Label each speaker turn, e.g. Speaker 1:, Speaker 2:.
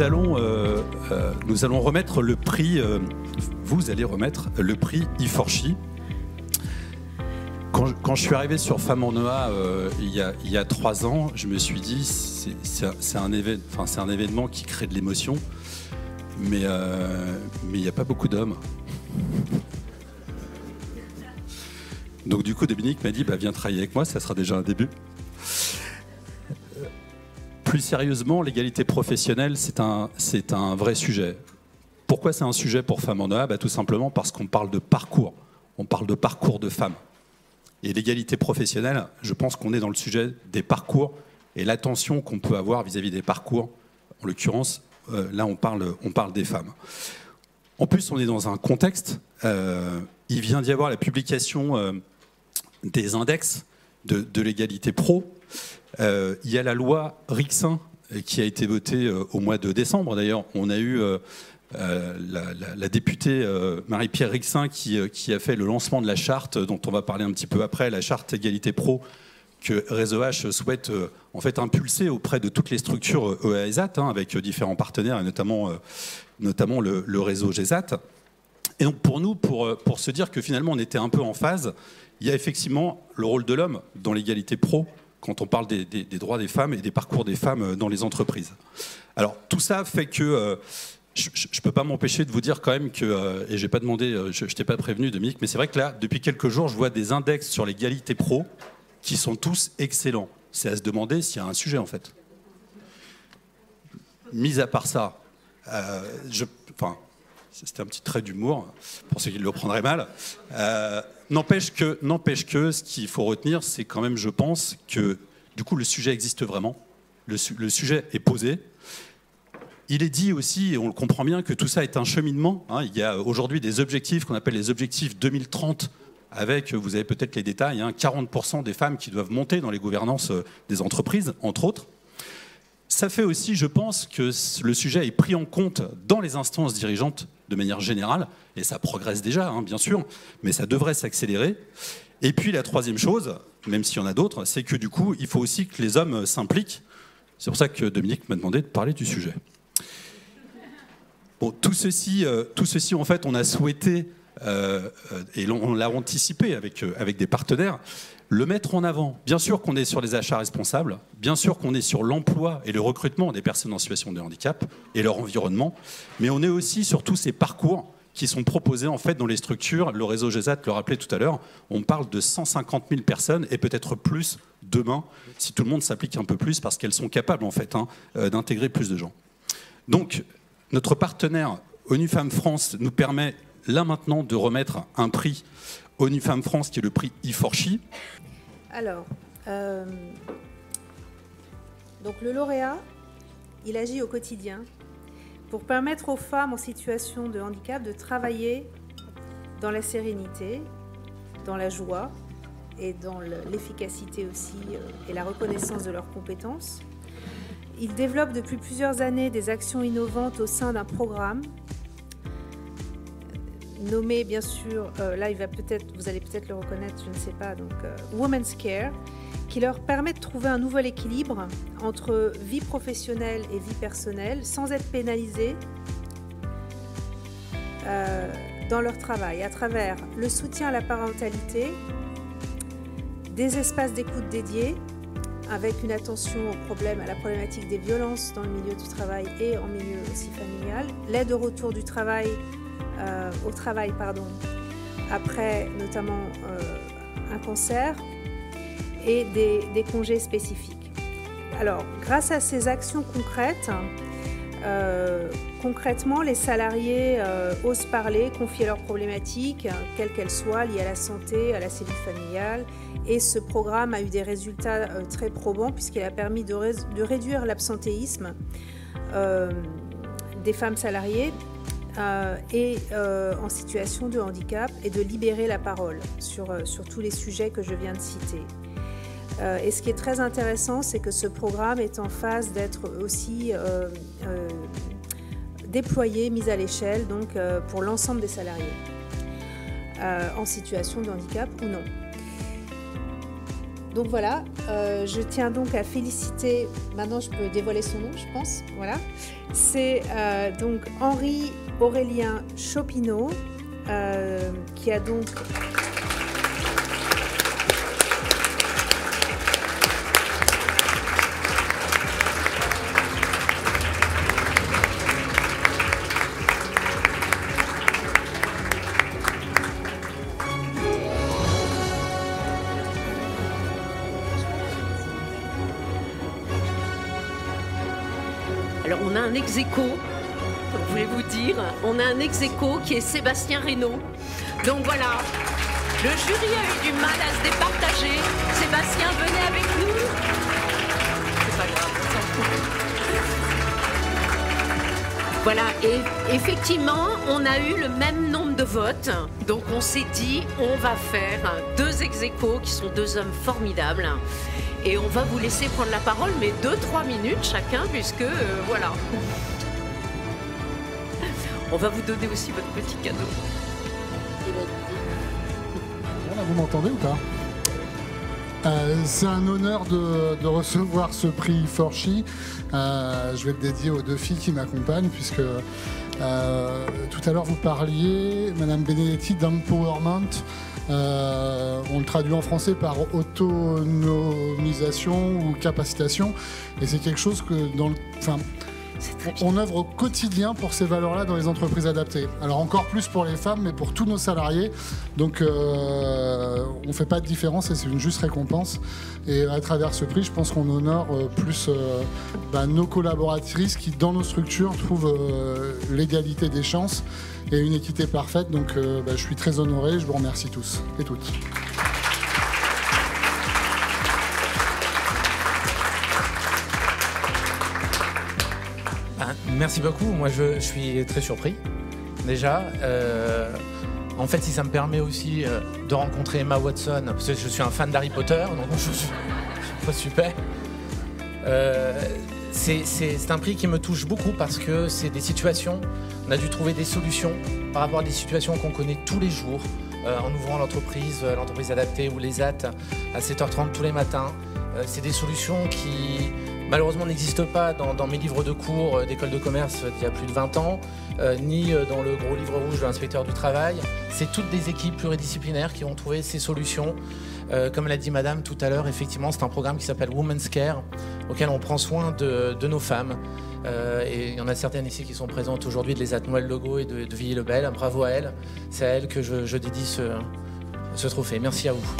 Speaker 1: nous allons remettre le prix, vous allez remettre le prix I4CHI. Quand je suis arrivé sur Femmes en EA il y a 3 ans, je me suis dit c'est un événement qui crée de l'émotion, mais il n'y a pas beaucoup d'hommes. Donc du coup, Dominique m'a dit viens travailler avec moi, ça sera déjà un début. Plus sérieusement, l'égalité professionnelle, c'est un vrai sujet. Pourquoi c'est un sujet pour Femmes en EA? Tout simplement parce qu'on parle de parcours. On parle de parcours de femmes. Et l'égalité professionnelle, je pense qu'on est dans le sujet des parcours et l'attention qu'on peut avoir vis-à-vis des parcours. En l'occurrence, là, on parle des femmes. En plus, on est dans un contexte, il vient d'y avoir la publication des index de l'égalité pro. Il y a la loi Rixain qui a été votée au mois de décembre. D'ailleurs, on a eu la députée Marie-Pierre Rixain qui a fait le lancement de la charte dont on va parler un petit peu après, la charte égalité pro que Réseau H souhaite en fait impulser auprès de toutes les structures EASAT avec différents partenaires et notamment le réseau GESAT. Et donc pour nous, pour se dire que finalement on était un peu en phase, il y a effectivement le rôle de l'homme dans l'égalité pro quand on parle des droits des femmes et des parcours des femmes dans les entreprises. Alors tout ça fait que je ne peux pas m'empêcher de vous dire quand même que, et je n'ai pas demandé, je ne t'ai pas prévenu Dominique, mais c'est vrai que là, depuis quelques jours, je vois des index sur l'égalité pro qui sont tous excellents. C'est à se demander s'il y a un sujet en fait. Mis à part ça, c'était un petit trait d'humour pour ceux qui le prendraient mal. N'empêche que ce qu'il faut retenir, c'est quand même, je pense, que du coup le sujet existe vraiment. Le sujet est posé. Il est dit aussi, et on le comprend bien, que tout ça est un cheminement. Il y a aujourd'hui des objectifs qu'on appelle les objectifs 2030, avec, vous avez peut-être les détails, 40% des femmes qui doivent monter dans les gouvernances des entreprises, entre autres. Ça fait aussi, je pense, que le sujet est pris en compte dans les instances dirigeantes de manière générale, et ça progresse déjà, bien sûr, mais ça devrait s'accélérer. Et puis la troisième chose, même s'il y en a d'autres, c'est que du coup, il faut aussi que les hommes s'impliquent. C'est pour ça que Dominique m'a demandé de parler du sujet. Bon, tout ceci, en fait, on a souhaité, et on l'a anticipé avec des partenaires, le mettre en avant. Bien sûr qu'on est sur les achats responsables, bien sûr qu'on est sur l'emploi et le recrutement des personnes en situation de handicap et leur environnement, mais on est aussi sur tous ces parcours qui sont proposés en fait dans les structures. Le réseau GESAT le rappelait tout à l'heure, on parle de 150 000 personnes et peut-être plus demain, si tout le monde s'applique un peu plus, parce qu'elles sont capables en fait d'intégrer plus de gens. Donc, notre partenaire ONU Femmes France nous permet là maintenant de remettre un prix ONU Femmes France qui est le prix I4CHI.
Speaker 2: Alors, donc le lauréat, il agit au quotidien pour permettre aux femmes en situation de handicap de travailler dans la sérénité, dans la joie et dans l'efficacité aussi et la reconnaissance de leurs compétences. Il développe depuis plusieurs années des actions innovantes au sein d'un programme nommé, bien sûr, là vous allez peut-être le reconnaître, je ne sais pas, donc Women's Care, qui leur permet de trouver un nouvel équilibre entre vie professionnelle et vie personnelle sans être pénalisés dans leur travail, à travers le soutien à la parentalité, des espaces d'écoute dédiés, avec une attention à la problématique des violences dans le milieu du travail et en milieu aussi familial, l'aide au retour du travail, après notamment un cancer et des congés spécifiques. Alors, grâce à ces actions concrètes, concrètement, les salariés osent parler, confier leurs problématiques, quelles qu'elles soient, liées à la santé, à la cellule familiale. Et ce programme a eu des résultats très probants puisqu'il a permis de réduire l'absentéisme des femmes salariées en situation de handicap et de libérer la parole sur tous les sujets que je viens de citer. Et ce qui est très intéressant, c'est que ce programme est en phase d'être aussi déployé, mis à l'échelle, donc pour l'ensemble des salariés en situation de handicap ou non. Donc voilà, je tiens donc à féliciter, maintenant je peux dévoiler son nom je pense, voilà. C'est donc Henri Aurélien Chopineau qui a donc...
Speaker 3: Alors on a un ex-aequo, je voulais vous dire, on a un ex-aequo qui est Sébastien Reynaud. Donc voilà, le jury a eu du mal à se départager. Sébastien, venez avec nous. C'est pas grave, on s'en fout. Voilà, et effectivement, on a eu le même nombre de votes. Donc on s'est dit, on va faire 2 ex-aequo qui sont 2 hommes formidables. Et on va vous laisser prendre la parole, mais 2-3 minutes chacun, puisque voilà. On va vous donner aussi votre petit cadeau.
Speaker 4: Voilà, vous m'entendez ou pas? C'est un honneur de recevoir ce prix Forchy. Je vais le dédier aux 2 filles qui m'accompagnent, puisque tout à l'heure vous parliez, Madame Benedetti, d'empowerment. On le traduit en français par autonomisation ou capacitation, et c'est quelque chose que on œuvre au quotidien pour ces valeurs-là dans les entreprises adaptées. Alors encore plus pour les femmes, mais pour tous nos salariés. Donc on ne fait pas de différence et c'est une juste récompense. Et à travers ce prix, je pense qu'on honore plus nos collaboratrices qui, dans nos structures, trouvent l'égalité des chances et une équité parfaite. Donc je suis très honoré, je vous remercie tous et toutes.
Speaker 5: Merci beaucoup, moi je suis très surpris déjà. En fait, si ça me permet aussi de rencontrer Emma Watson, parce que je suis un fan d'Harry Potter, donc je trouve super. C'est un prix qui me touche beaucoup parce que c'est des situations, on a dû trouver des solutions par rapport à des situations qu'on connaît tous les jours, en ouvrant l'entreprise adaptée ou les AT à 7h30 tous les matins. C'est des solutions qui malheureusement n'existent pas dans mes livres de cours d'école de commerce d'il y a plus de 20 ans, ni dans le gros livre rouge de l'inspecteur du travail. C'est toutes des équipes pluridisciplinaires qui ont trouvé ces solutions. Comme l'a dit madame tout à l'heure, effectivement, c'est un programme qui s'appelle Women's Care, auquel on prend soin de nos femmes. Et il y en a certaines ici qui sont présentes aujourd'hui, de les Noël Legault et de Villiers-le-Bel. Bravo à elles. C'est à elles que je dédie ce trophée. Merci à vous.